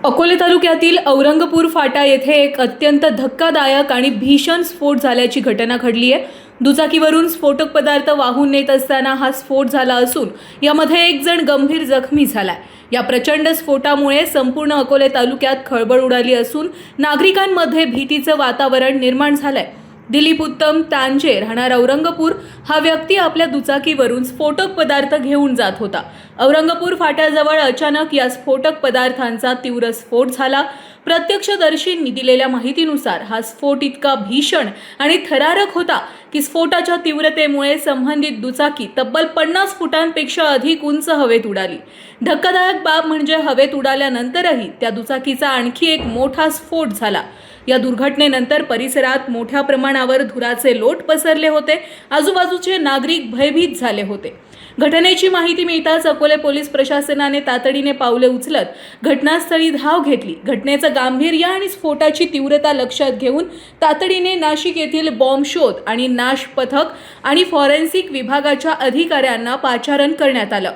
अकोले तालुक्यातील औरंगपूर फाटा येथे एक अत्यंत धक्कादायक आणि भीषण स्फोट झाल्याची घटना घडली आहे। दुचाकीवरून स्फोटक पदार्थ वाहून नेत असताना हा स्फोट झाला असून यामध्ये एक जण गंभीर जखमी झालाय। या प्रचंड स्फोटामुळे संपूर्ण अकोले तालुक्यात खळबळ उडाली असून नागरिकांमध्ये भीतीचं वातावरण निर्माण झालंय। दिलीप उत्तम तांजे राहणार औरंगपूर हा व्यक्ती आपल्या दुचाकीवरून स्फोटक पदार्थ घेऊन जात होता। औरंगपूर फाट्याजवळ अचानक या स्फोटक पदार्थांचा तीव्र स्फोट झाला। प्रत्यक्षदर्शींनी दिलेल्या माहितीनुसार हा स्फोट इतका भीषण आणि थरारक होता की स्फोटाच्या तीव्रतेमुळे संबंधित दुचाकी तब्बल 50 फुटांपेक्षा अधिक उंच हवेत उडाली। धक्कादायक बाब म्हणजे हवेत उडाल्यानंतरही त्या दुचाकीचा आणखी एक मोठा स्फोट झाला। या दुर्घटनेनंतर परिसरात मोठ्या प्रमाणावर धुराचे लोट पसरले होते। आजूबाजूचे नागरिक भयभीत झाले होते। घटनेची माहिती मिळताच अकोले पोलीस प्रशासनाने तातडीने पावले उचलत घटनास्थळी धाव घेतली। घटनेचं गांभीर्य आणि स्फोटाची तीव्रता लक्षात घेऊन तातडीने नाशिक येथील बॉम्ब शोध आणि नाश पथक आणि फॉरेन्सिक विभागाच्या अधिकाऱ्यांना पाचारण करण्यात आलं।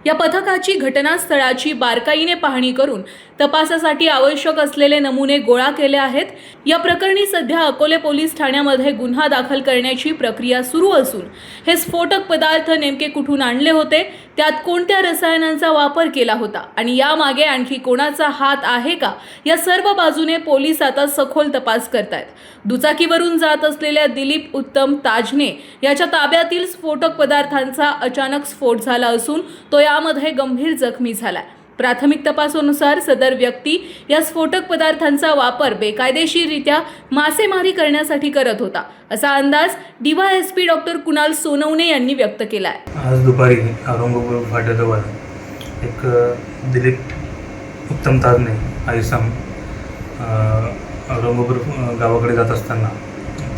या पथकाची घटनास्थळाची बारकाईने पाहणी करून तपासासाठी आवश्यक असलेले नमुने गोळा केले आहेत। या प्रकरणी सध्या अकोले पोलीस ठाण्यामध्ये गुन्हा दाखल करण्याची प्रक्रिया सुरू असून हे स्फोटक पदार्थ नेमके कुठून आणले होते, त्यात कोणत्या रसायनांचा वापर केला होता आणि यामागे आणखी कोणाचा हात आहे का, या सर्व बाजूने पोलीस आता सखोल तपास करतायत। दुचाकीवरून जात असलेल्या दिलीप उत्तम ताजने याच्या ताब्यातील स्फोटक पदार्थांचा अचानक स्फोट झाला असून तो यामध्ये गंभीर जखमी झाला। प्राथमिक तपासानुसार सदर व्यक्ती या स्फोटक पदार्थांचा वापर बेकायदेशीररित्या मासेमारी करण्यासाठी करत होता, असा अंदाज DYSP डॉक्टर कुणाल सोनवणे यांनी व्यक्त केला आहे। आज दुपारी औरंगपूर फाट्याजवळ एक दिलीप उत्तम ताजने आयसम औरंगपूर गावाकडे जात असताना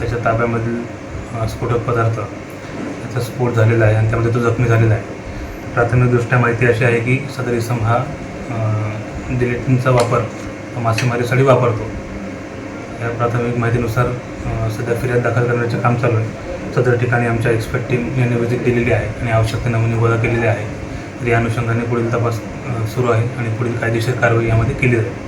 त्याच्या ताब्यामधील स्फोटक पदार्थ त्याचा स्फोट झालेला आहे आणि त्यामध्ये तो जखमी झालेला आहे। प्राथमिकदृष्ट्या माहिती अशी आहे की सदर इसम हा दिलीपचा वापर मासेमारीसाठी वापरतो। या प्राथमिक माहितीनुसार सध्या फिर्याद दाखल करण्याचे काम चालू आहे। सदर ठिकाणी आमच्या एक्सपर्ट टीम यांनी व्हिजिट दिलेली आहे आणि आवश्यक ते नमुने गोळा केलेले आहे। या अनुषंगाने पुढील तपास सुरू आहे आणि पुढील कायदेशीर कारवाई यामध्ये केली जाईल।